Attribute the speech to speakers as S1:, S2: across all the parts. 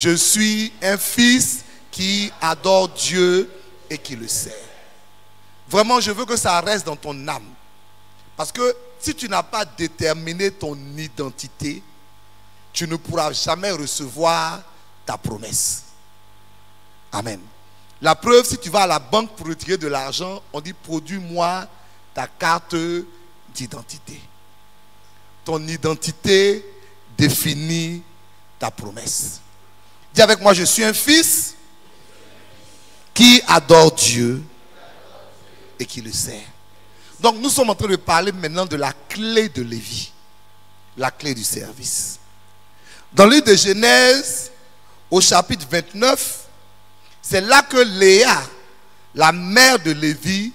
S1: Je suis un fils qui adore Dieu et qui le sert. Vraiment, je veux que ça reste dans ton âme. Parce que si tu n'as pas déterminé ton identité, tu ne pourras jamais recevoir ta promesse. Amen. La preuve, si tu vas à la banque pour retirer de l'argent, on dit produis-moi ta carte d'identité. Ton identité définit ta promesse. Dis avec moi, je suis un fils qui adore Dieu et qui le sert. Donc nous sommes en train de parler maintenant de la clé de Lévi, la clé du service. Dans le livre de Genèse, au chapitre 29, c'est là que Léa, la mère de Lévi,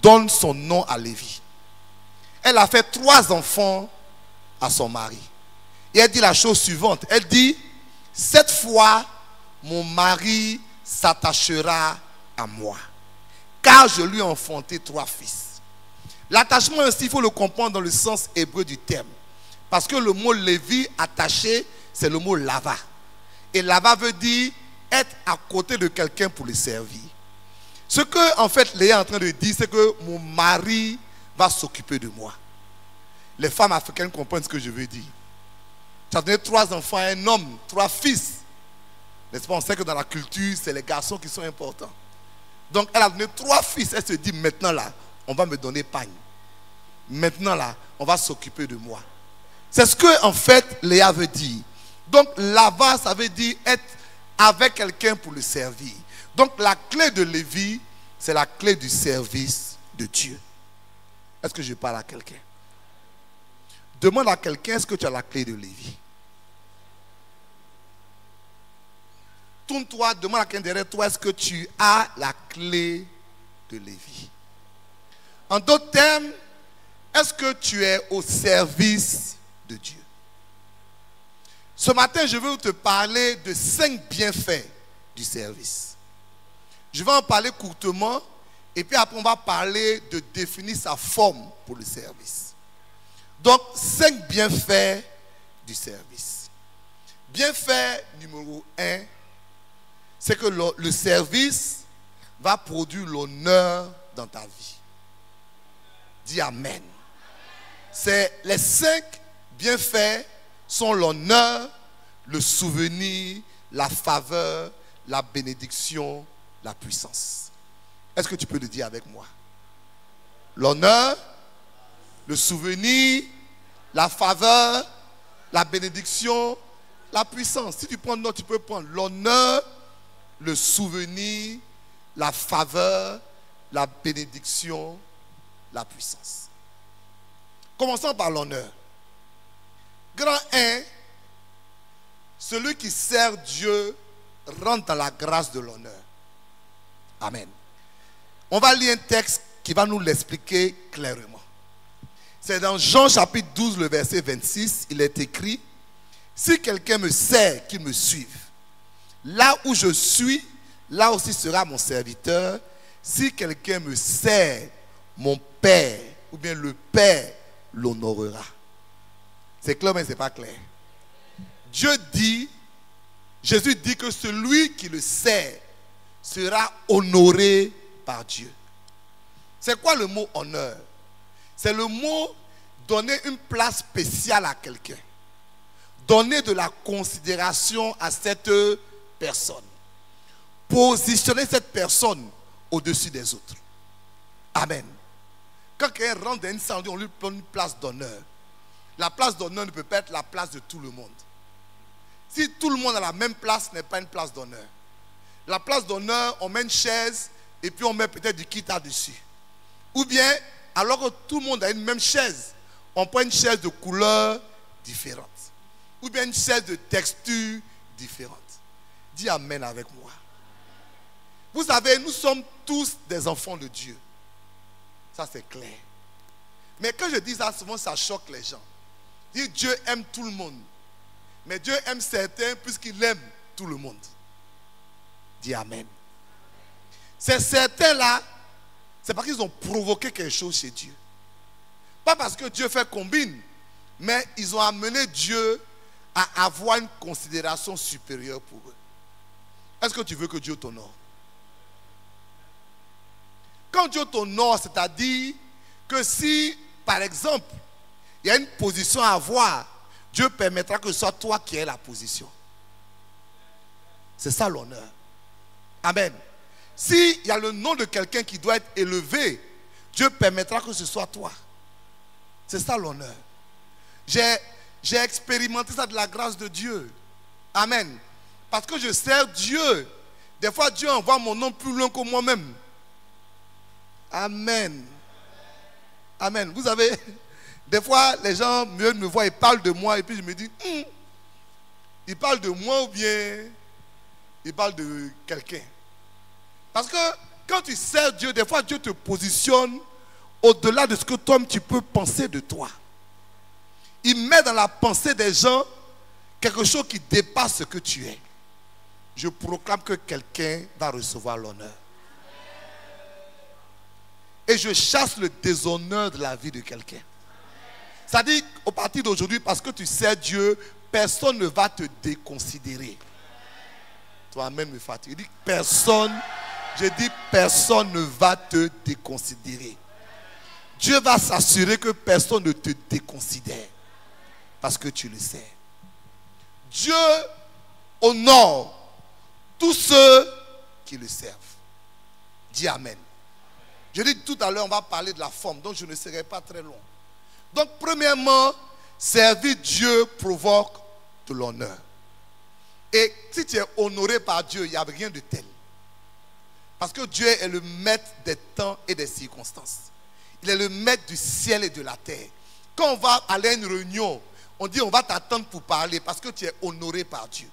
S1: donne son nom à Lévi. Elle a fait 3 enfants à son mari. Et elle dit la chose suivante. Elle dit, cette fois, mon mari s'attachera à moi, car je lui ai enfanté 3 fils. L'attachement ainsi, il faut le comprendre dans le sens hébreu du terme. Parce que le mot Lévi, attaché, c'est le mot lava. Et lava veut dire être à côté de quelqu'un pour le servir. Ce que, en fait, Léa est en train de dire, c'est que mon mari va s'occuper de moi. Les femmes africaines comprennent ce que je veux dire. Tu as donné 3 enfants à un homme, 3 fils. N'est-ce pas? On sait que dans la culture, c'est les garçons qui sont importants. Donc, elle a donné 3 fils. Elle se dit, maintenant là, on va me donner pagne. Maintenant là, on va s'occuper de moi. C'est ce que, en fait, Léa veut dire. Donc, lava, ça veut dire être avec quelqu'un pour le servir. Donc, la clé de Lévi, c'est la clé du service de Dieu. Est-ce que je parle à quelqu'un? Demande à quelqu'un, est-ce que tu as la clé de Lévi? Tourne-toi, demande à quelqu'un derrière toi, est-ce que tu as la clé de Lévi? En d'autres termes, est-ce que tu es au service de Dieu? Ce matin, je veux te parler de 5 bienfaits du service. Je vais en parler courtement et puis après on va parler de définir sa forme pour le service. Donc, 5 bienfaits du service. Bienfait numéro 1, c'est que le service va produire l'honneur dans ta vie. Dis Amen. C'est les 5 bienfaits sont l'honneur, le souvenir, la faveur, la bénédiction, la puissance. Est-ce que tu peux le dire avec moi? L'honneur, le souvenir, la faveur, la bénédiction, la puissance. Si tu prends note, tu peux prendre l'honneur, le souvenir, la faveur, la bénédiction, la puissance. Commençons par l'honneur. Grand 1, celui qui sert Dieu rentre dans la grâce de l'honneur. Amen. On va lire un texte qui va nous l'expliquer clairement. C'est dans Jean chapitre 12, le verset 26, il est écrit, si quelqu'un me sert, qu'il me suive. Là où je suis, là aussi sera mon serviteur. Si quelqu'un me sert, mon Père, ou bien le Père, l'honorera. C'est clair, mais ce n'est pas clair. Dieu dit, Jésus dit que celui qui le sert sera honoré par Dieu. C'est quoi le mot honneur? C'est le mot donner une place spéciale à quelqu'un. Donner de la considération à cette personne. Positionner cette personne au-dessus des autres. Amen. Quand quelqu'un rentre dans une salle, on lui donne une place d'honneur. La place d'honneur ne peut pas être la place de tout le monde. Si tout le monde a la même place, ce n'est pas une place d'honneur. La place d'honneur, on met une chaise et puis on met peut-être du kita dessus. Ou bien, alors que tout le monde a une même chaise, on prend une chaise de couleur différente. Ou bien une chaise de texture différente. Dis Amen avec moi. Vous savez, nous sommes tous des enfants de Dieu. Ça, c'est clair. Mais quand je dis ça, souvent, ça choque les gens. Dis, Dieu aime tout le monde. Mais Dieu aime certains puisqu'il aime tout le monde. Dis Amen. Ces certains-là, c'est parce qu'ils ont provoqué quelque chose chez Dieu. Pas parce que Dieu fait combine, mais ils ont amené Dieu à avoir une considération supérieure pour eux. Est-ce que tu veux que Dieu t'honore? Quand Dieu t'honore, c'est-à-dire que si, par exemple, il y a une position à avoir, Dieu permettra que ce soit toi qui aies la position. C'est ça l'honneur. Amen. S'il y a le nom de quelqu'un qui doit être élevé, Dieu permettra que ce soit toi. C'est ça l'honneur. J'ai expérimenté ça de la grâce de Dieu. Amen. Parce que je sers Dieu. Des fois, Dieu envoie mon nom plus loin que moi-même. Amen. Amen. Vous savez, des fois, les gens me voient, ils parlent de moi et puis je me dis, ils parlent de moi ou bien ils parlent de quelqu'un. Parce que quand tu sers Dieu, des fois Dieu te positionne au-delà de ce que toi tu peux penser de toi. Il met dans la pensée des gens quelque chose qui dépasse ce que tu es. Je proclame que quelqu'un va recevoir l'honneur. Et je chasse le déshonneur de la vie de quelqu'un. C'est-à-dire, au partir d'aujourd'hui, parce que tu sers Dieu, personne ne va te déconsidérer. Toi-même me fatigue. Je dis personne ne va te déconsidérer. Dieu va s'assurer que personne ne te déconsidère. Parce que tu le sais. Dieu honore tous ceux qui le servent. Dis Amen. Je dis tout à l'heure, on va parler de la forme, donc je ne serai pas très long. Donc, premièrement, servir Dieu provoque de l'honneur. Et si tu es honoré par Dieu, il n'y a rien de tel. Parce que Dieu est le maître des temps et des circonstances. Il est le maître du ciel et de la terre. Quand on va aller à une réunion, on dit on va t'attendre pour parler parce que tu es honoré par Dieu.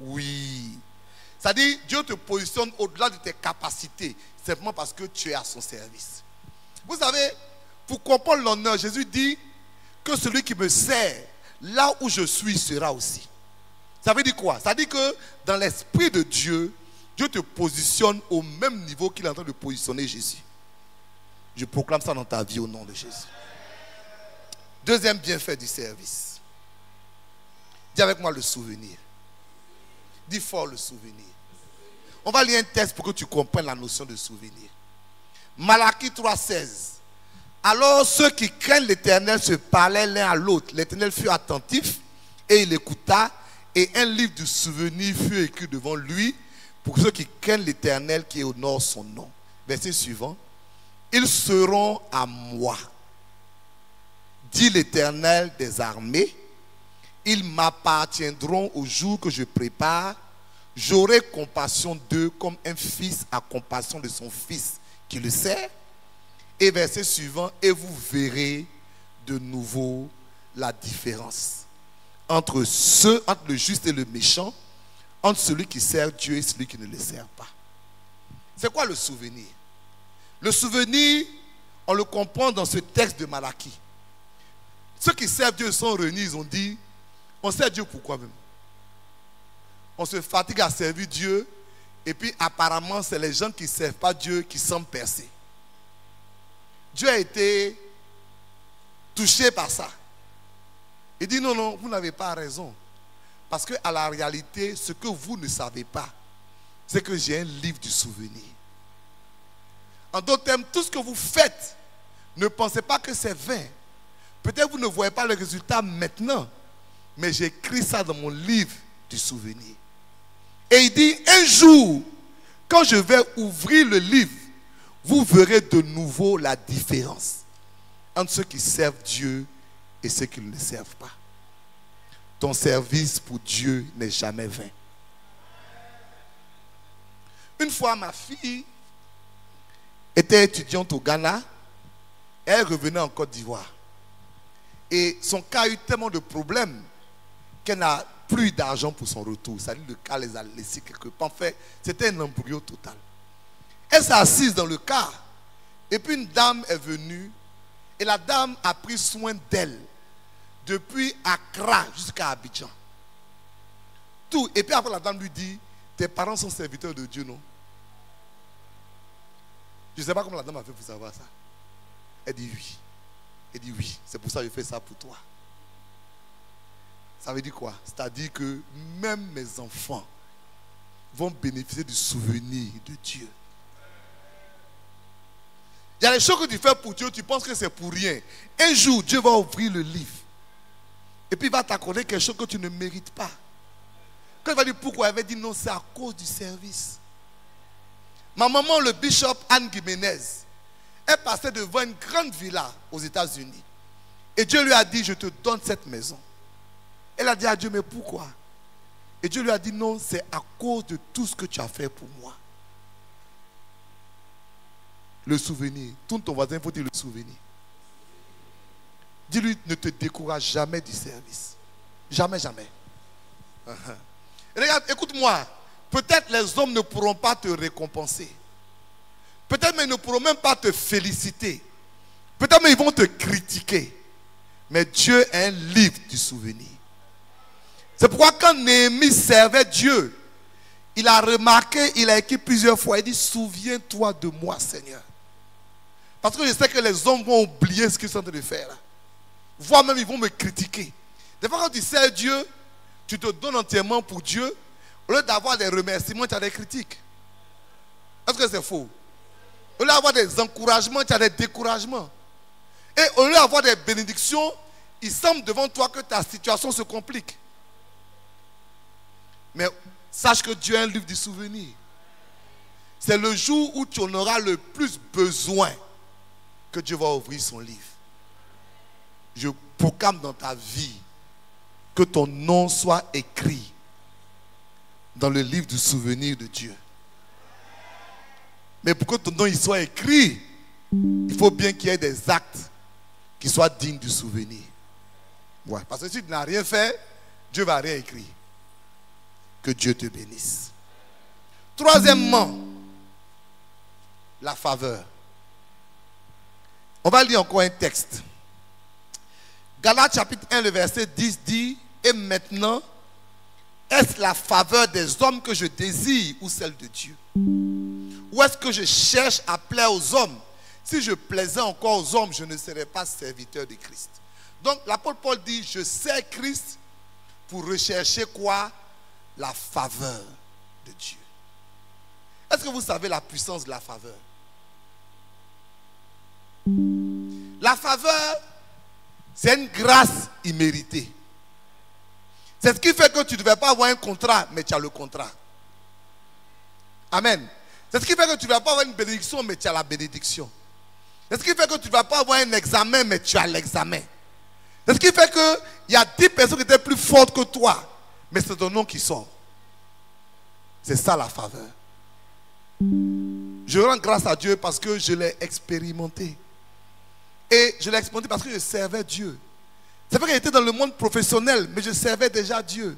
S1: Oui. C'est-à-dire, Dieu te positionne au-delà de tes capacités, simplement parce que tu es à son service. Vous savez, pour comprendre l'honneur, Jésus dit que celui qui me sert, là où je suis, sera aussi. Ça veut dire quoi? Ça veut dire que dans l'esprit de Dieu, Dieu te positionne au même niveau qu'il est en train de positionner Jésus. Je proclame ça dans ta vie au nom de Jésus. Deuxième bienfait du service. Dis avec moi le souvenir. Dis fort le souvenir. On va lire un texte pour que tu comprennes la notion de souvenir. Malachie 3,16. Alors ceux qui craignent l'Éternel se parlaient l'un à l'autre. L'Éternel fut attentif et il écouta. Et un livre de souvenirs fut écrit devant lui pour ceux qui craignent l'Éternel qui honore son nom. Verset suivant. Ils seront à moi, dit l'Éternel des armées. Ils m'appartiendront au jour que je prépare. J'aurai compassion d'eux comme un fils a compassion de son fils qui le sert. Et verset suivant, et vous verrez de nouveau la différence entre le juste et le méchant, entre celui qui sert Dieu et celui qui ne le sert pas. C'est quoi le souvenir? Le souvenir, on le comprend dans ce texte de Malachie. Ceux qui servent Dieu sont réunis, ils ont dit, on sert Dieu pourquoi même? On se fatigue à servir Dieu, et puis apparemment c'est les gens qui ne servent pas Dieu qui semblent percer. Dieu a été touché par ça. Il dit non, non, vous n'avez pas raison. Parce qu'à la réalité, ce que vous ne savez pas, c'est que j'ai un livre du souvenir. En d'autres termes, tout ce que vous faites, ne pensez pas que c'est vain. Peut-être vous ne voyez pas le résultat maintenant, mais j'ai écrit ça dans mon livre du souvenir. Et il dit, un jour, quand je vais ouvrir le livre, vous verrez de nouveau la différence entre ceux qui servent Dieu et ceux qui ne le servent pas. Ton service pour Dieu n'est jamais vain. Une fois, ma fille était étudiante au Ghana. Elle revenait en Côte d'Ivoire. Et son cas a eu tellement de problèmes qu'elle n'a plus d'argent pour son retour. Ça dit, le cas les a laissés quelque part. En fait, c'était un embryo total. Elle s'est assise dans le car. Et puis une dame est venue. Et la dame a pris soin d'elle. Depuis Accra jusqu'à Abidjan. Tout. Et puis après la dame lui dit, tes parents sont serviteurs de Dieu, non? Je ne sais pas comment la dame a fait pour savoir ça. Elle dit oui. Elle dit oui. C'est pour ça que je fais ça pour toi. Ça veut dire quoi? C'est-à-dire que même mes enfants, vont bénéficier du souvenir de Dieu. Il y a des choses que tu fais pour Dieu, tu penses que c'est pour rien. Un jour, Dieu va ouvrir le livre. Et puis il va t'accorder quelque chose que tu ne mérites pas. Quand il va dire pourquoi, il va dire non, c'est à cause du service. Ma maman, le bishop Anne Guiménez, elle passait devant une grande villa aux États-Unis. Et Dieu lui a dit, je te donne cette maison. Elle a dit à Dieu, mais pourquoi? Et Dieu lui a dit, non, c'est à cause de tout ce que tu as fait pour moi. Le souvenir. Tourne ton voisin, il faut dire le souvenir. Dis-lui, ne te décourage jamais du service. Jamais, jamais. Regarde, écoute-moi. Peut-être les hommes ne pourront pas te récompenser. Peut-être même ils ne pourront même pas te féliciter. Peut-être même ils vont te critiquer. Mais Dieu a un livre du souvenir. C'est pourquoi quand Néhémie servait Dieu, il a remarqué, il a écrit plusieurs fois, il dit, souviens-toi de moi, Seigneur. Parce que je sais que les hommes vont oublier ce qu'ils sont en train de faire. Voire même ils vont me critiquer. Des fois quand tu sers Dieu, tu te donnes entièrement pour Dieu. Au lieu d'avoir des remerciements, tu as des critiques. Est-ce que c'est faux? Au lieu d'avoir des encouragements, tu as des découragements. Et au lieu d'avoir des bénédictions, il semble devant toi que ta situation se complique. Mais sache que Dieu a un livre du souvenir. C'est le jour où tu en auras le plus besoin que Dieu va ouvrir son livre. Je proclame dans ta vie que ton nom soit écrit dans le livre du souvenir de Dieu. Mais pour que ton nom il soit écrit, il faut bien qu'il y ait des actes qui soient dignes du souvenir. Ouais, parce que si tu n'as rien fait, Dieu ne va rien écrire. Que Dieu te bénisse. Troisièmement, la faveur. On va lire encore un texte. Galates chapitre 1, le verset 10 dit, et maintenant, est-ce la faveur des hommes que je désire ou celle de Dieu? Ou est-ce que je cherche à plaire aux hommes? Si je plaisais encore aux hommes, je ne serais pas serviteur de Christ. Donc l'apôtre Paul dit, je sers Christ pour rechercher quoi? La faveur de Dieu. Est-ce que vous savez la puissance de la faveur? La faveur, c'est une grâce imméritée. C'est ce qui fait que tu ne devais pas avoir un contrat, mais tu as le contrat. Amen. C'est ce qui fait que tu ne vas pas avoir une bénédiction, mais tu as la bénédiction. C'est ce qui fait que tu ne vas pas avoir un examen, mais tu as l'examen. C'est ce qui fait qu'il y a 10 personnes qui étaient plus fortes que toi, mais c'est ton nom qui sort. C'est ça la faveur. Je rends grâce à Dieu parce que je l'ai expérimenté. Et je l'ai expérimenté parce que je servais Dieu. C'est vrai que j'étais dans le monde professionnel, mais je servais déjà Dieu.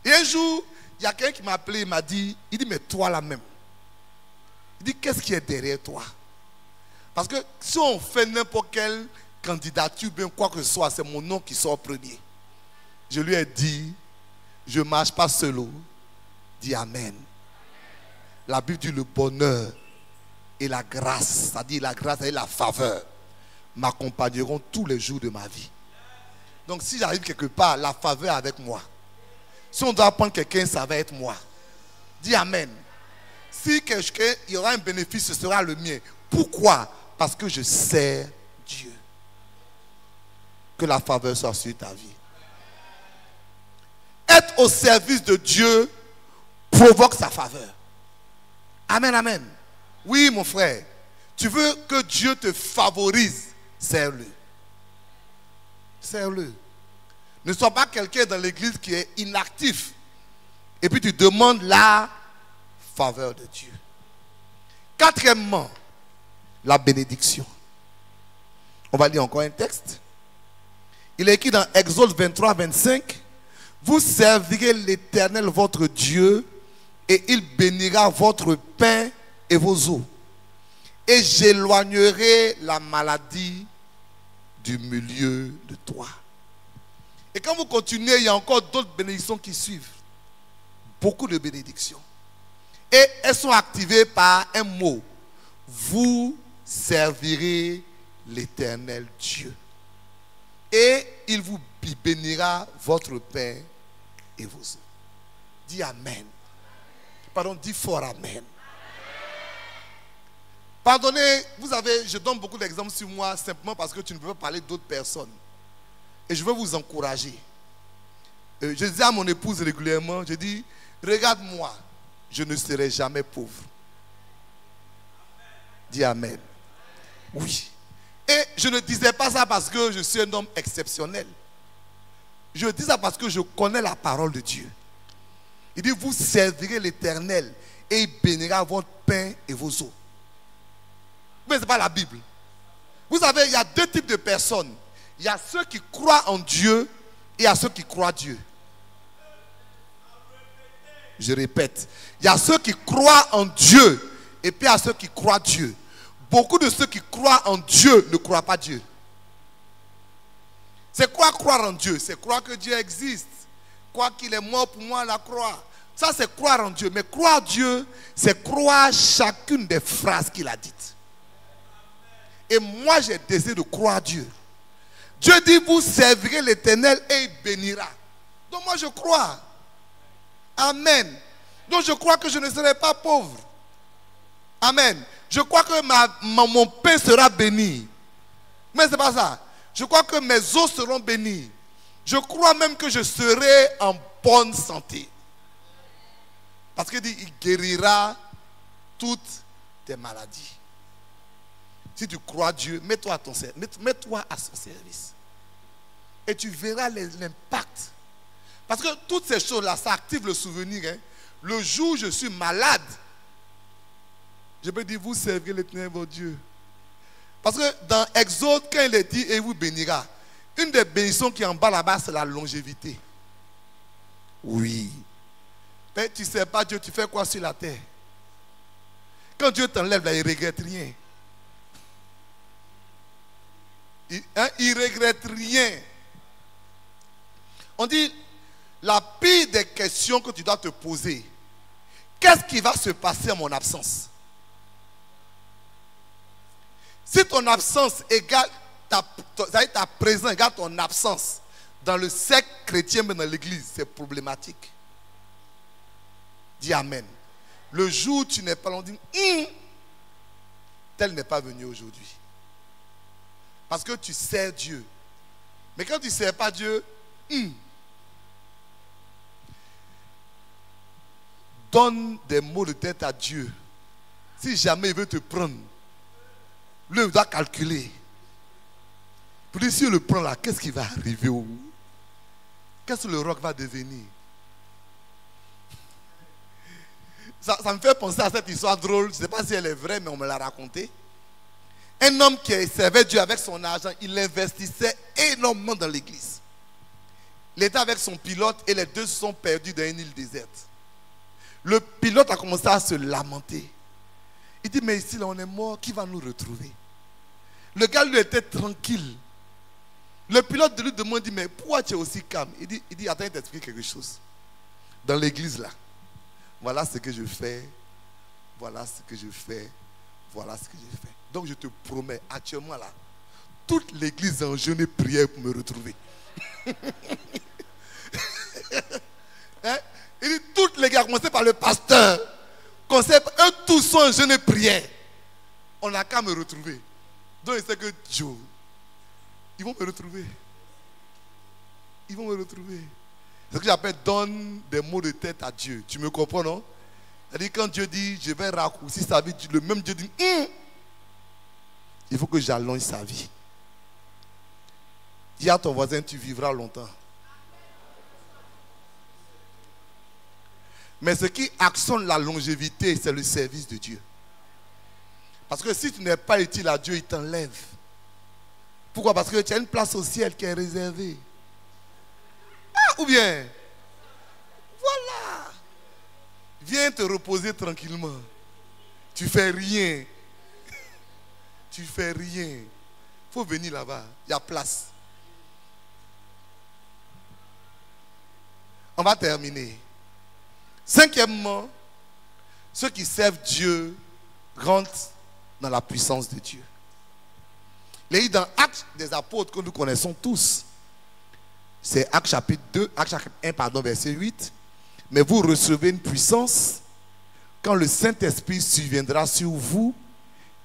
S1: Et un jour, il y a quelqu'un qui m'a appelé, il m'a dit, mais toi là même. Il dit, qu'est-ce qui est derrière toi? Parce que si on fait n'importe quelle candidature, bien quoi que ce soit, c'est mon nom qui sort premier. Je lui ai dit, je ne marche pas seul. Dis Amen. La Bible dit le bonheur et la grâce, c'est-à-dire la grâce et la faveur, m'accompagneront tous les jours de ma vie. Donc si j'arrive quelque part, la faveur est avec moi. Si on doit prendre quelqu'un, ça va être moi. Dis Amen. Si quelqu'un, il y aura un bénéfice, ce sera le mien. Pourquoi? Parce que je sers Dieu. Que la faveur soit sur ta vie. Être au service de Dieu provoque sa faveur. Amen, amen. Oui, mon frère. Tu veux que Dieu te favorise, sers-le. Sers-le. Ne sois pas quelqu'un dans l'église qui est inactif. Et puis tu demandes la faveur de Dieu. Quatrièmement, la bénédiction. On va lire encore un texte. Il est écrit dans Exode 23, 25. Vous servirez l'Éternel votre Dieu et il bénira votre pain et vos eaux. Et j'éloignerai la maladie du milieu de toi. Et quand vous continuez, il y a encore d'autres bénédictions qui suivent. Beaucoup de bénédictions. Et elles sont activées par un mot. Vous servirez l'Éternel Dieu. Et il vous bénira votre pain et vos eaux. Dis Amen. Pardon, dis fort amen. Pardonnez, vous savez, je donne beaucoup d'exemples sur moi simplement parce que tu ne peux pas parler d'autres personnes. Et je veux vous encourager. Je dis à mon épouse régulièrement, je dis, regarde-moi, je ne serai jamais pauvre. Dis amen. Oui. Et je ne disais pas ça parce que je suis un homme exceptionnel. Je dis ça parce que je connais la parole de Dieu. Il dit, vous servirez l'Éternel et il bénira votre pain et vos eaux. Mais ce n'est pas la Bible. Vous savez, il y a deux types de personnes. Il y a ceux qui croient en Dieu et il y a ceux qui croient Dieu. Je répète. Il y a ceux qui croient en Dieu et puis il y a ceux qui croient Dieu. Beaucoup de ceux qui croient en Dieu ne croient pas Dieu. C'est quoi croire en Dieu? C'est croire que Dieu existe. Croire qu'il est mort pour moi à la croix. Ça, c'est croire en Dieu. Mais croire Dieu, c'est croire chacune des phrases qu'il a dites. Et moi, j'ai décidé de croire Dieu. Dieu dit, vous servirez l'Éternel et il bénira. Donc moi, je crois. Amen. Donc je crois que je ne serai pas pauvre. Amen. Je crois que mon pain sera béni. Mais ce n'est pas ça. Je crois que mes os seront bénis. Je crois même que je serai en bonne santé. Parce qu'il dit, il guérira toutes tes maladies. Si tu crois Dieu, mets-toi à son service. Et tu verras l'impact. Parce que toutes ces choses-là, ça active le souvenir. Hein. Le jour où je suis malade, je peux dire, vous servirez l'Éternel votre Dieu. Parce que dans Exode, quand il est dit, et il vous bénira, une des bénédictions qui est en bas là-bas, c'est la longévité. Oui. Mais tu ne sais pas Dieu, tu fais quoi sur la terre? Quand Dieu t'enlève là, il ne regrette rien. Il ne regrette rien. On dit, la pire des questions que tu dois te poser, qu'est-ce qui va se passer en mon absence? Si ton absence égale ta présence égale ton absence dans le cercle chrétien, mais dans l'église, c'est problématique. Dis amen. Le jour où tu n'es pas là, on dit, tel n'est pas venu aujourd'hui. Parce que tu sers Dieu. Mais quand tu ne sers pas Dieu, donne des mots de tête à Dieu. Si jamais il veut te prendre, lui, il doit calculer. Pour dire, si il le prend là, qu'est-ce qui va arriver? Qu'est-ce que le roc va devenir? Ça me fait penser à cette histoire drôle. Je ne sais pas si elle est vraie, mais on me l'a racontée. Un homme qui servait Dieu avec son argent, il investissait énormément dans l'église. Il était avec son pilote et les deux se sont perdus dans une île déserte. Le pilote a commencé à se lamenter. Il dit, mais ici, là, on est mort, qui va nous retrouver? Le gars, lui, était tranquille. Le pilote lui demande, dit, mais pourquoi tu es aussi calme? Il dit, attends, il t'explique quelque chose. Dans l'église, là, voilà ce que je fais, voilà ce que je fais, voilà ce que je fais. Donc, je te promets, actuellement, là, toute l'église est en jeûne et prière pour me retrouver. Hein? Il dit, toutes les gars, commencez par le pasteur, eux tous sont en jeûne et prière. On n'a qu'à me retrouver. Donc il sait que Dieu, ils vont me retrouver. Ils vont me retrouver. C'est ce que j'appelle donne des mots de tête à Dieu. Tu me comprends, non? C'est-à-dire quand Dieu dit, je vais raccourcir sa vie, le même Dieu dit, il faut que j'allonge sa vie. Dis à ton voisin, tu vivras longtemps. Mais ce qui actionne la longévité, c'est le service de Dieu. Parce que si tu n'es pas utile à Dieu, il t'enlève. Pourquoi? Parce que tu as une place au ciel qui est réservée. Ou bien, voilà. Viens te reposer tranquillement. Tu fais rien. Tu fais rien. Il faut venir là-bas. Il y a place. On va terminer. Cinquièmement, ceux qui servent Dieu rentrent dans la puissance de Dieu. Les dans Actes des Apôtres que nous connaissons tous, c'est Actes chapitre 2, Actes chapitre 1, verset 8. Mais vous recevez une puissance quand le Saint-Esprit surviendra sur vous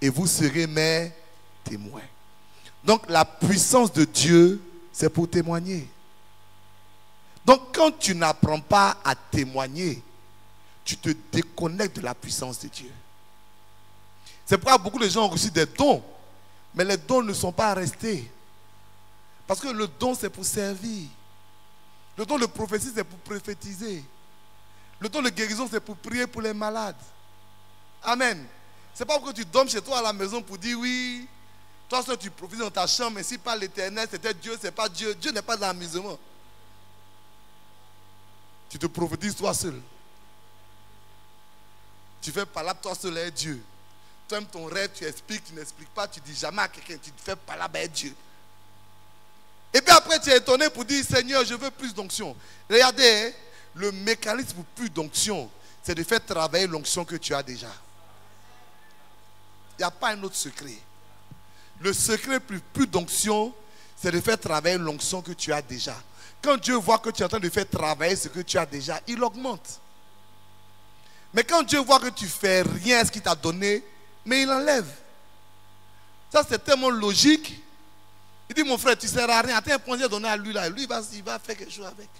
S1: et vous serez mes témoins. Donc la puissance de Dieu, c'est pour témoigner. Donc quand tu n'apprends pas à témoigner, tu te déconnectes de la puissance de Dieu. C'est pourquoi beaucoup de gens ont reçu des dons, mais les dons ne sont pas restés. Parce que le don, c'est pour servir. Le don de prophétie, c'est pour prophétiser. Le don de guérison, c'est pour prier pour les malades. Amen. C'est pas parce que tu dormes chez toi à la maison pour dire oui, toi seul tu prophétises dans ta chambre, mais si pas l'Éternel, c'était Dieu, c'est pas Dieu. Dieu n'est pas dans l'amusement. Tu te prophétises toi seul. Tu fais palabre toi seul avec Dieu. Tu aimes ton rêve, tu expliques, tu n'expliques pas, tu dis jamais à quelqu'un, tu te fais palabre avec Dieu. Et puis après tu es étonné pour dire Seigneur, je veux plus d'onction. Regardez, hein, le mécanisme pour plus d'onction, c'est de faire travailler l'onction que tu as déjà. Il n'y a pas un autre secret. Le secret pour plus d'onction, c'est de faire travailler l'onction que tu as déjà. Quand Dieu voit que tu es en train de faire travailler ce que tu as déjà, il augmente. Mais quand Dieu voit que tu fais rien à ce qu'il t'a donné, mais il enlève. Ça c'est tellement logique. Il dit mon frère, tu ne sers à rien. Attends un point de donner à lui là. Lui il va faire quelque chose avec.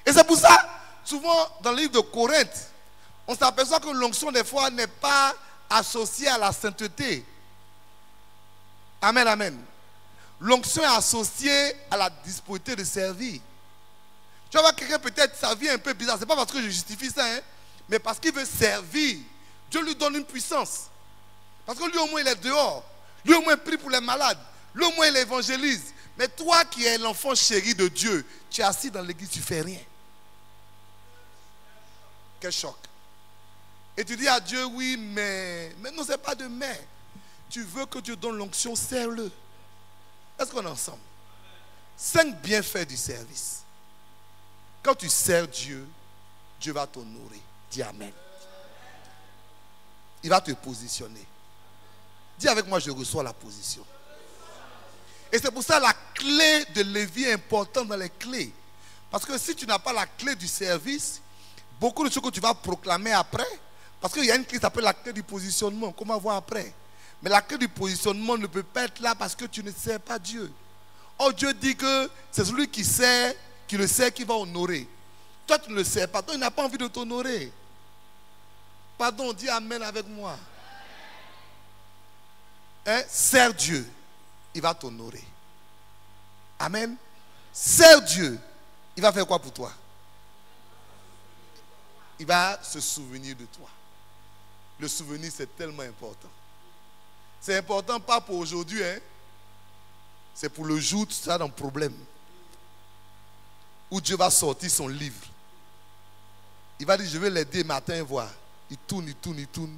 S1: Et c'est pour ça, souvent dans le livre de Corinthe, on s'aperçoit que l'onction des fois n'est pas associée à la sainteté. Amen, amen. L'onction est associée à la disponibilité de servir. Tu vas voir quelqu'un peut-être, sa vie est un peu bizarre. Ce n'est pas parce que je justifie ça, hein, mais parce qu'il veut servir. Dieu lui donne une puissance. Parce que lui au moins il est dehors. Lui au moins il prie pour les malades. Lui au moins il évangélise. Mais toi qui es l'enfant chéri de Dieu, tu es assis dans l'église, tu ne fais rien. Quel choc. Et tu dis à Dieu, oui, mais non, ce n'est pas de mais. Tu veux que Dieu donne l'onction, serre-le. Est-ce qu'on est ensemble? 5 bienfaits du service. Quand tu sers Dieu, Dieu va t'honorer. Dis Amen. Il va te positionner. Dis avec moi, je reçois la position. Et c'est pour ça la clé de Lévi est importante dans les clés. Parce que si tu n'as pas la clé du service, beaucoup de choses que tu vas proclamer après, parce qu'il y a une clé qui s'appelle la clé du positionnement, qu'on va voir après. Mais la clé du positionnement ne peut pas être là parce que tu ne sers pas Dieu. Or Dieu dit que c'est celui qui sert, qui le sert, qui va honorer. Toi tu ne le sers pas, toi il n'a pas envie de t'honorer. Pardon, dis Amen avec moi. Hein? Sers Dieu, il va t'honorer. Amen. Sers Dieu, il va faire quoi pour toi? Il va se souvenir de toi. Le souvenir, c'est tellement important. C'est important pas pour aujourd'hui, hein. C'est pour le jour où tu seras dans le problème. Où Dieu va sortir son livre. Il va dire, je vais l'aider matin, voir. Il tourne, il tourne, il tourne.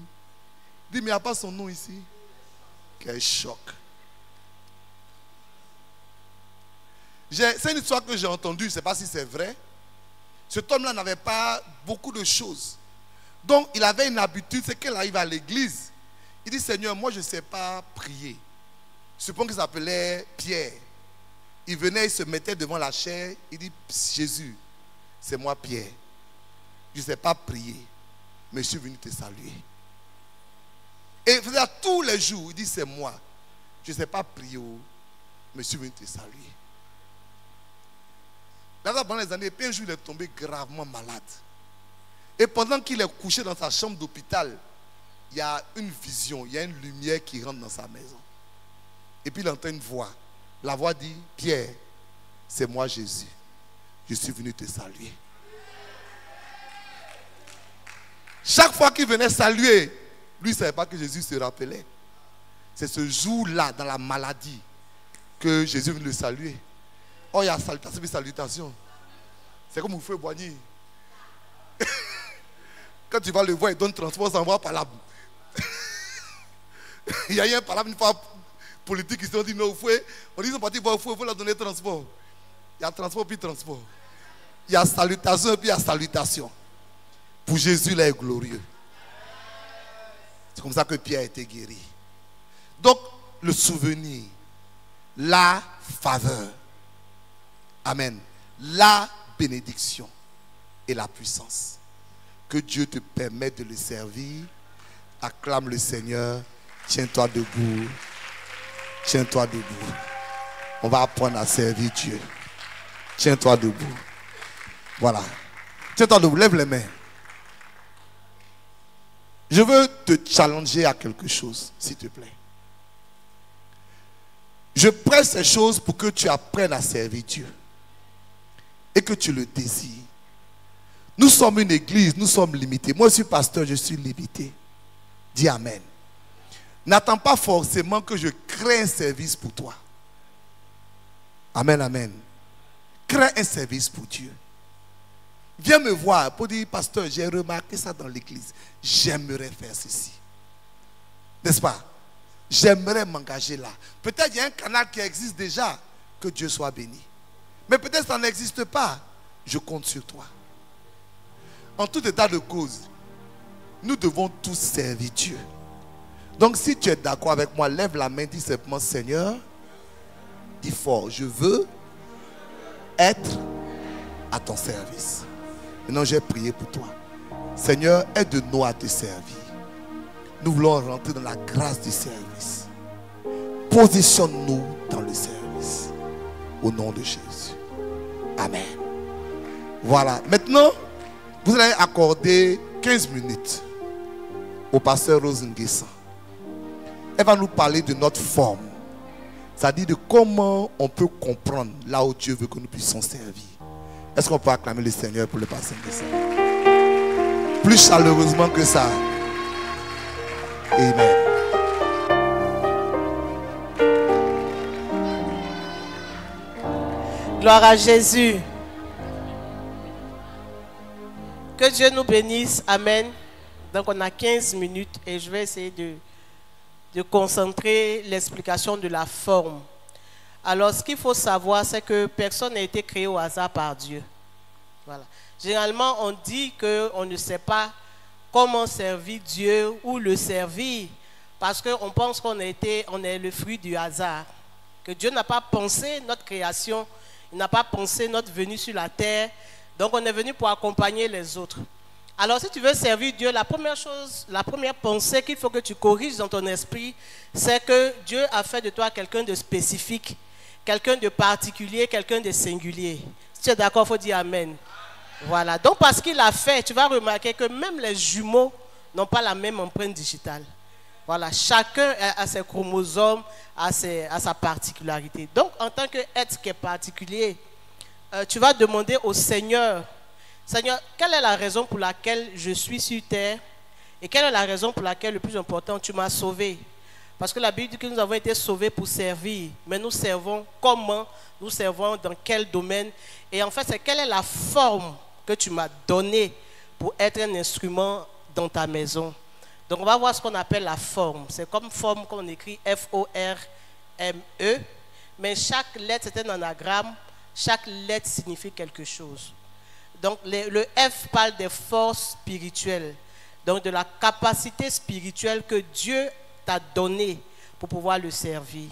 S1: Il dit, mais il n'y a pas son nom ici. Quel choc. C'est une histoire que j'ai entendue, je ne sais pas si c'est vrai. Cet homme-là n'avait pas beaucoup de choses. Donc, il avait une habitude, c'est qu'il arrive à l'église. Il dit, Seigneur, moi je ne sais pas prier. Je suppose qu'il s'appelait Pierre. Il venait, il se mettait devant la chaire. Il dit, Jésus, c'est moi Pierre. Je ne sais pas prier, mais je suis venu te saluer. Et il faisait tous les jours, il dit, c'est moi. Je ne sais pas prier, mais je suis venu te saluer. Là, pendant les années, puis un jour, il est tombé gravement malade. Et pendant qu'il est couché dans sa chambre d'hôpital, il y a une vision, il y a une lumière qui rentre dans sa maison. Et puis il entend une voix. La voix dit, Pierre, c'est moi Jésus. Je suis venu te saluer. Chaque fois qu'il venait saluer, lui ne savait pas que Jésus se rappelait. C'est ce jour-là, dans la maladie, que Jésus venait le saluer. Oh, il y a salutation, salutation. C'est comme vous faites Boigny. Quand tu vas le voir, il donne transport sans voir palabre. Il y a eu un palabre une fois politique qui se dit non, on dit ils sont partis voir il faut leur donner transport. Il y a transport puis transport. Il y a salutation puis il y a salutation. Pour Jésus, il est glorieux. C'est comme ça que Pierre a été guéri. Donc, le souvenir, la faveur. Amen. La bénédiction et la puissance. que Dieu te permette de le servir. Acclame le Seigneur. Tiens-toi debout. Tiens-toi debout. On va apprendre à servir Dieu. Tiens-toi debout. Voilà. Tiens-toi debout. Lève les mains. Je veux te challenger à quelque chose, s'il te plaît. Je prête ces choses pour que tu apprennes à servir Dieu. Et que tu le désires. Nous sommes une église, nous sommes limités. Moi, je suis pasteur, je suis limité. Dis Amen. N'attends pas forcément que je crée un service pour toi. Amen, amen. Crée un service pour Dieu. Viens me voir pour dire, pasteur, j'ai remarqué ça dans l'église. J'aimerais faire ceci. N'est-ce pas? J'aimerais m'engager là. Peut-être qu'il y a un canal qui existe déjà. Que Dieu soit béni. Mais peut-être que ça n'existe pas. Je compte sur toi. En tout état de cause, nous devons tous servir Dieu. Donc si tu es d'accord avec moi, lève la main, dis simplement, Seigneur, dis fort, je veux être à ton service. Maintenant, j'ai prié pour toi. Seigneur, aide-nous à te servir. Nous voulons rentrer dans la grâce du service. Positionne-nous dans le service. Au nom de Jésus. Amen. Voilà. Maintenant, vous allez accorder 15 minutes au pasteur Rose Nguessa. Elle va nous parler de notre forme. C'est-à-dire de comment on peut comprendre là où Dieu veut que nous puissions servir. Est-ce qu'on peut acclamer le Seigneur pour le pasteur Nguessa? Plus chaleureusement que ça. Amen.
S2: Gloire à Jésus. Que Dieu nous bénisse. Amen. Donc on a 15 minutes et je vais essayer de concentrer l'explication de la forme. Alors ce qu'il faut savoir, c'est que personne n'a été créé au hasard par Dieu. Voilà. Généralement on dit qu'on ne sait pas comment servir Dieu ou le servir parce qu'on pense qu'on est le fruit du hasard. Que Dieu n'a pas pensé notre création, il n'a pas pensé notre venue sur la terre. Donc on est venu pour accompagner les autres. Alors si tu veux servir Dieu, la première pensée qu'il faut que tu corriges dans ton esprit, c'est que Dieu a fait de toi quelqu'un de spécifique, quelqu'un de particulier, quelqu'un de singulier. Si tu es d'accord, il faut dire Amen. Voilà. Donc parce qu'il a fait, tu vas remarquer que même les jumeaux n'ont pas la même empreinte digitale. Voilà. Chacun a ses chromosomes, a sa particularité. Donc en tant qu'être qui est particulier, tu vas demander au Seigneur, Seigneur, quelle est la raison pour laquelle je suis sur terre et quelle est la raison pour laquelle, le plus important, tu m'as sauvé? Parce que la Bible dit que nous avons été sauvés pour servir, mais nous servons comment? Nous servons dans quel domaine? Et en fait, c'est quelle est la forme que tu m'as donnée pour être un instrument dans ta maison? Donc, on va voir ce qu'on appelle la forme. C'est comme forme qu'on écrit F-O-R-M-E, mais chaque lettre, c'est un anagramme. Chaque lettre signifie quelque chose. Donc le F parle des forces spirituelles. Donc de la capacité spirituelle que Dieu t'a donnée pour pouvoir le servir.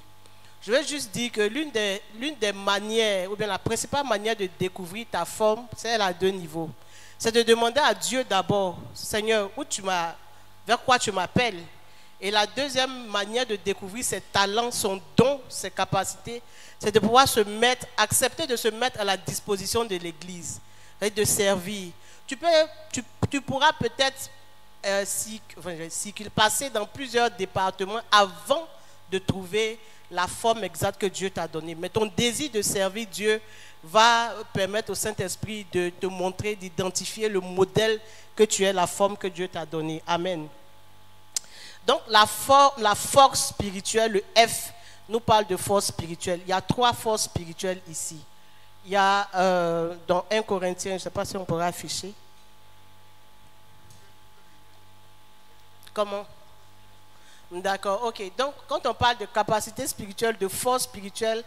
S2: Je vais juste dire que l'une des manières, ou bien la principale manière de découvrir ta forme, c'est à 2 niveaux. C'est de demander à Dieu d'abord, Seigneur, vers quoi tu m'appelles? Et la deuxième manière de découvrir ses talents, son don, ses capacités, c'est de pouvoir accepter de se mettre à la disposition de l'Église, de servir. Tu pourras peut-être passer dans plusieurs départements avant de trouver la forme exacte que Dieu t'a donnée. Mais ton désir de servir Dieu va permettre au Saint-Esprit de te montrer, d'identifier le modèle que tu es, la forme que Dieu t'a donnée. Amen. Donc la force spirituelle, le F, nous parle de force spirituelle. Il y a 3 forces spirituelles ici. Il y a dans 1 Corinthiens, je ne sais pas si on pourra afficher. Comment? D'accord, ok. Donc quand on parle de capacité spirituelle, de force spirituelle,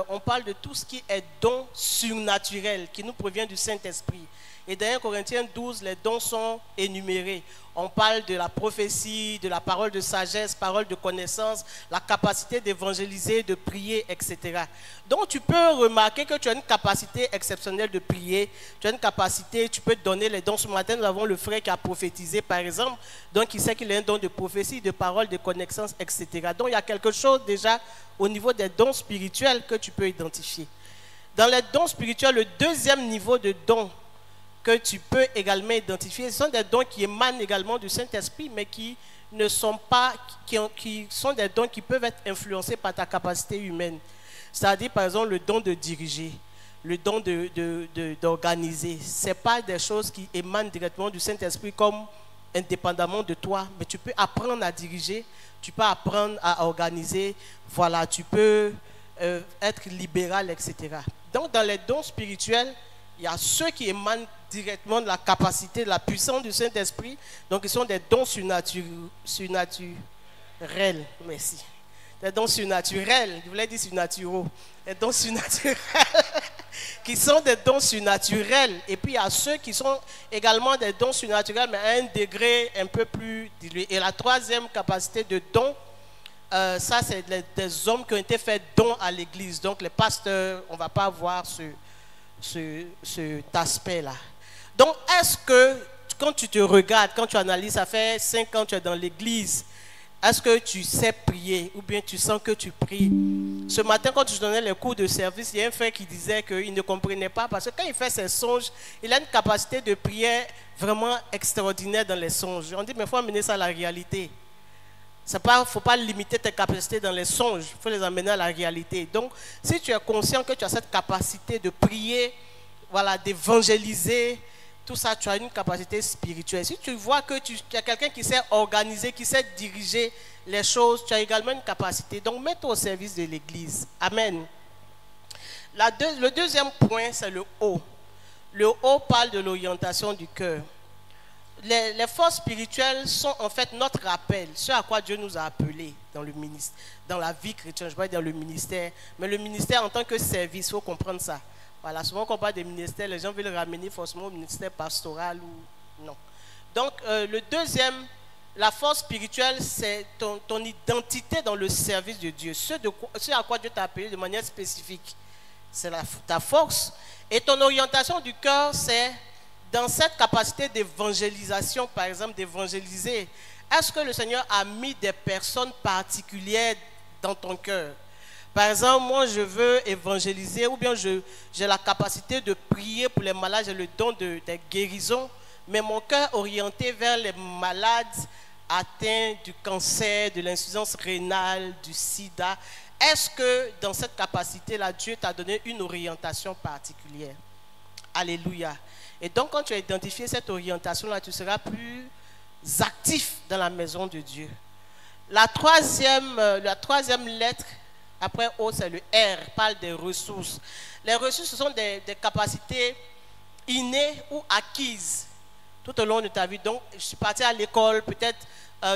S2: on parle de tout ce qui est don surnaturel, qui nous provient du Saint-Esprit. Et dans 1 Corinthiens 12, les dons sont énumérés. On parle de la prophétie, de la parole de sagesse, parole de connaissance, la capacité d'évangéliser, de prier, etc. Donc tu peux remarquer que tu as une capacité exceptionnelle de prier, tu as une capacité, tu peux donner les dons. Ce matin, nous avons le frère qui a prophétisé, par exemple, donc il sait qu'il a un don de prophétie, de parole, de connaissance, etc. Donc il y a quelque chose déjà au niveau des dons spirituels que tu peux identifier. Dans les dons spirituels, le deuxième niveau de dons que tu peux également identifier, ce sont des dons qui émanent également du Saint-Esprit, mais qui ne sont pas, qui sont des dons qui peuvent être influencés par ta capacité humaine. C'est-à-dire, par exemple, le don de diriger, le don d'organiser. Ce n'est pas des choses qui émanent directement du Saint-Esprit comme indépendamment de toi, mais tu peux apprendre à diriger, tu peux apprendre à organiser, voilà, tu peux être libéral, etc. Donc, dans les dons spirituels, il y a ceux qui émanent directement de la capacité, de la puissance du Saint-Esprit. Donc, ils sont des dons surnaturels. Merci. Des dons surnaturels. Je voulais dire surnaturaux. Des dons surnaturels. Qui sont des dons surnaturels. Et puis, il y a ceux qui sont également des dons surnaturels, mais à un degré un peu plus dilué. Et la troisième capacité de don, ça, c'est des hommes qui ont été faits dons à l'Église. Donc, les pasteurs, on ne va pas voir cet aspect-là. Donc, est-ce que, quand tu te regardes, quand tu analyses, ça fait 5 ans que tu es dans l'église, est-ce que tu sais prier ou bien tu sens que tu pries? Ce matin, quand je donnais les cours de service, il y a un frère qui disait qu'il ne comprenait pas parce que quand il fait ses songes, il a une capacité de prière vraiment extraordinaire dans les songes. On dit, mais il faut amener ça à la réalité. Il ne faut pas limiter tes capacités dans les songes, il faut les amener à la réalité. Donc, si tu es conscient que tu as cette capacité de prier, voilà, d'évangéliser, tout ça, tu as une capacité spirituelle. Si tu vois que tu as quelqu'un qui sait organiser, qui sait diriger les choses, tu as également une capacité. Donc, mets-toi au service de l'Église. Amen. Le deuxième point, c'est le haut. Le haut parle de l'orientation du cœur. Les forces spirituelles sont en fait notre rappel, ce à quoi Dieu nous a appelés dans le ministère, dans la vie chrétienne, je ne vais pas dire le ministère, mais le ministère en tant que service, il faut comprendre ça. Voilà, souvent quand on parle des ministères, les gens veulent ramener forcément au ministère pastoral ou non. Donc le deuxième, la force spirituelle, c'est ton identité dans le service de Dieu, ce à quoi Dieu t'a appelé de manière spécifique. C'est ta force. Et ton orientation du cœur, c'est dans cette capacité d'évangélisation, par exemple, d'évangéliser. Est-ce que le Seigneur a mis des personnes particulières dans ton cœur? Par exemple, moi, je veux évangéliser ou bien j'ai la capacité de prier pour les malades, j'ai le don des guérisons, mais mon cœur est orienté vers les malades atteints du cancer, de l'insuffisance rénale, du sida. Est-ce que dans cette capacité-là, Dieu t'a donné une orientation particulière? Alléluia. Et donc, quand tu as identifié cette orientation-là, tu seras plus actif dans la maison de Dieu. La troisième lettre, après O, c'est le R, parle des ressources. Les ressources, ce sont des capacités innées ou acquises tout au long de ta vie. Donc, je suis parti à l'école, peut-être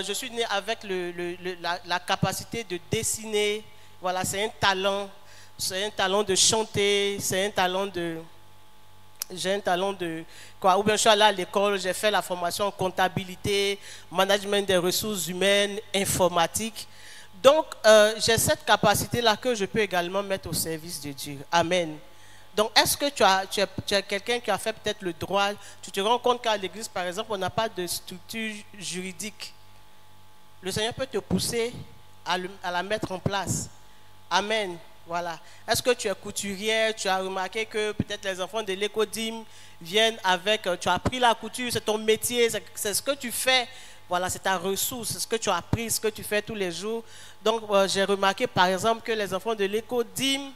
S2: je suis né avec la capacité de dessiner. Voilà, c'est un talent. C'est un talent de chanter, c'est un talent de... J'ai un talent de quoi? Ou bien je suis allé à l'école, j'ai fait la formation en comptabilité, management des ressources humaines, informatique. Donc, j'ai cette capacité-là que je peux également mettre au service de Dieu. Amen. Donc, est-ce que tu es quelqu'un qui a fait peut-être le droit? Tu te rends compte qu'à l'église, par exemple, on n'a pas de structure juridique. Le Seigneur peut te pousser à la mettre en place. Amen. Voilà. Est-ce que tu es couturière? Tu as remarqué que peut-être les enfants de l'écodim viennent avec... Tu as appris la couture, c'est ton métier, c'est ce que tu fais. Voilà, c'est ta ressource, c'est ce que tu as appris, ce que tu fais tous les jours. Donc, j'ai remarqué par exemple que les enfants de l'écodim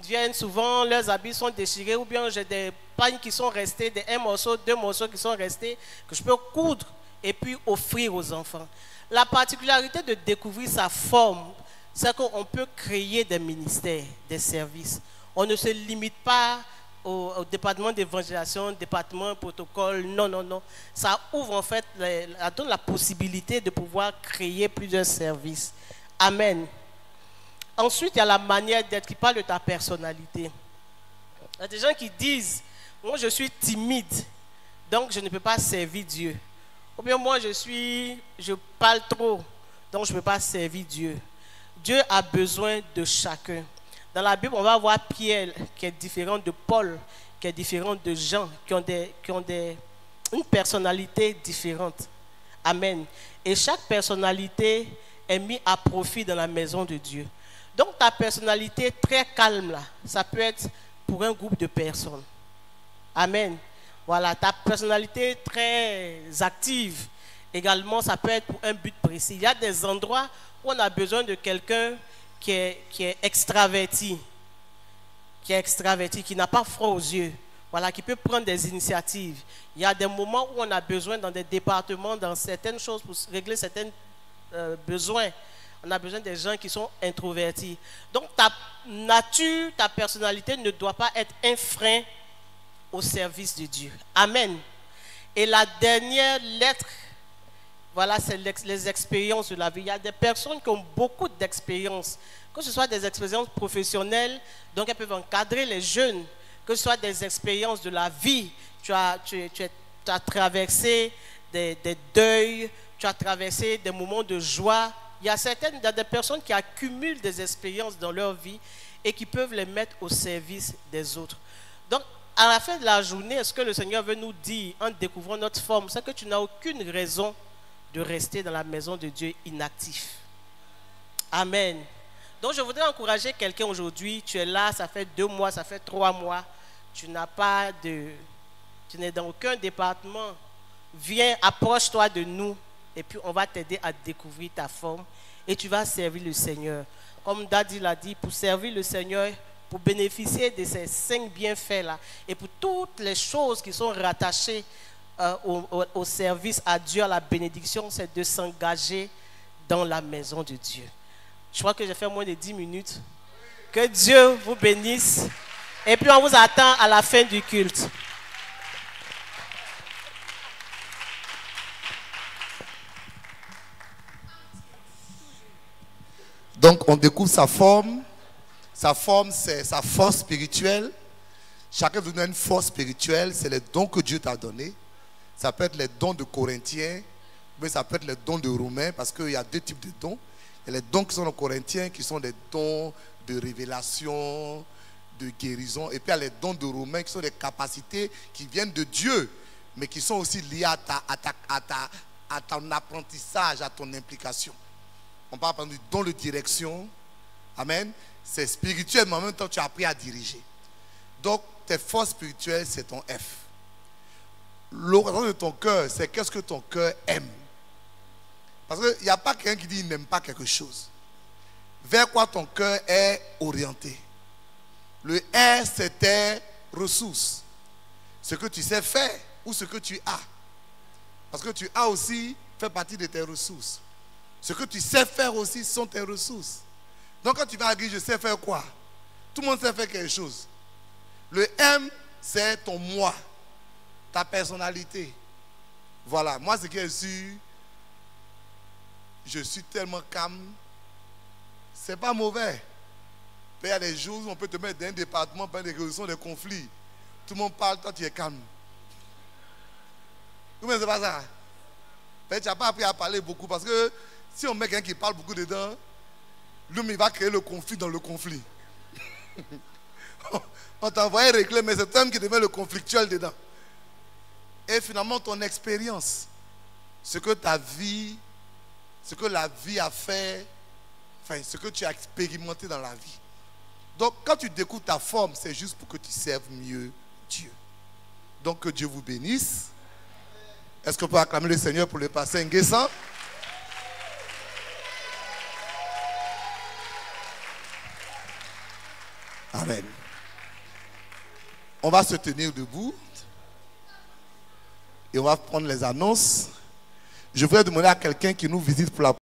S2: viennent souvent, leurs habits sont déchirés, ou bien j'ai des pagnes qui sont restées, un morceau, 2 morceaux qui sont restés, que je peux coudre et puis offrir aux enfants. La particularité de découvrir sa forme, c'est qu'on peut créer des ministères, des services. On ne se limite pas au département d'évangélisation, département protocole, non, non, non. Ça ouvre en fait, ça donne la possibilité de pouvoir créer plusieurs services. Amen. Ensuite, il y a la manière d'être qui parle de ta personnalité. Il y a des gens qui disent, moi je suis timide, donc je ne peux pas servir Dieu. Ou bien moi, je parle trop, donc je ne peux pas servir Dieu. Dieu a besoin de chacun. Dans la Bible, on va voir Pierre qui est différent de Paul, qui est différent de Jean, qui ont une personnalité différente. Amen. Et chaque personnalité est mise à profit dans la maison de Dieu. Donc ta personnalité très calme, là, ça peut être pour un groupe de personnes. Amen. Voilà, ta personnalité très active, également, ça peut être pour un but précis. Il y a des endroits où on a besoin de quelqu'un qui est extraverti, qui n'a pas froid aux yeux, voilà, qui peut prendre des initiatives. Il y a des moments où on a besoin dans des départements, dans certaines choses, pour régler certains besoins. On a besoin des gens qui sont introvertis. Donc ta nature, ta personnalité ne doit pas être un frein au service de Dieu. Amen. Et la dernière lettre, voilà, c'est les expériences de la vie. Il y a des personnes qui ont beaucoup d'expériences, que ce soit des expériences professionnelles, donc elles peuvent encadrer les jeunes, que ce soit des expériences de la vie. Tu as traversé des deuils, tu as traversé des moments de joie. Il y a des personnes qui accumulent des expériences dans leur vie et qui peuvent les mettre au service des autres. Donc, à la fin de la journée, ce que le Seigneur veut nous dire en découvrant notre forme, c'est que tu n'as aucune raison de rester dans la maison de Dieu inactif. Amen. Donc, je voudrais encourager quelqu'un aujourd'hui. Tu es là, ça fait 2 mois, ça fait 3 mois. Tu n'es dans aucun département. Viens, approche-toi de nous. Et puis, on va t'aider à découvrir ta forme. Et tu vas servir le Seigneur. Comme Daddy l'a dit, pour servir le Seigneur, pour bénéficier de ces 5 bienfaits-là, et pour toutes les choses qui sont rattachées au service à Dieu, à la bénédiction, c'est de s'engager dans la maison de Dieu. Je crois que j'ai fait moins de 10 minutes. Que Dieu vous bénisse. Et puis, on vous attend à la fin du culte.
S1: Donc, on découvre sa forme. Sa forme, c'est sa force spirituelle. Chacun vous donne une force spirituelle. C'est les dons que Dieu t'a donnés. Ça peut être les dons de Corinthiens, mais ça peut être les dons de Romains, parce qu'il y a 2 types de dons. Il y a les dons qui sont de Corinthiens, qui sont des dons de révélation, de guérison. Et puis il y a les dons de Romains, qui sont des capacités qui viennent de Dieu, mais qui sont aussi liées à ton apprentissage, à ton implication. On parle du don de direction. Amen. C'est spirituel, mais en même temps, tu as appris à diriger. Donc, tes forces spirituelles, c'est ton F. L'orientation de ton cœur, c'est qu'est-ce que ton cœur aime. Parce qu'il n'y a pas quelqu'un qui dit qu'il n'aime pas quelque chose. Vers quoi ton cœur est orienté. Le R, c'est tes ressources. Ce que tu sais faire ou ce que tu as. Parce que tu as aussi fait partie de tes ressources. Ce que tu sais faire aussi sont tes ressources. Donc quand tu vas à l'église, je sais faire quoi? Tout le monde sait faire quelque chose. Le M, c'est ton moi, ta personnalité. Voilà, moi ce que je suis tellement calme. C'est pas mauvais. Il y a des jours où on peut te mettre dans un département pour des résolutions des conflits. Tout le monde parle, toi tu es calme. Comment c'est pas ça? Tu n'as pas appris à parler beaucoup parce que si on met quelqu'un qui parle beaucoup dedans, l'homme il va créer le conflit dans le conflit. On t'a envoyé régler, mais c'est toi qui devient le conflictuel dedans. Et finalement, ton expérience, ce que ta vie, ce que la vie a fait, enfin, ce que tu as expérimenté dans la vie. Donc, quand tu découvres ta forme, c'est juste pour que tu serves mieux Dieu. Donc, que Dieu vous bénisse. Est-ce qu'on peut acclamer le Seigneur pour le passer Nguessan? Amen. On va se tenir debout et on va prendre les annonces. Je voudrais demander à quelqu'un qui nous visite pour la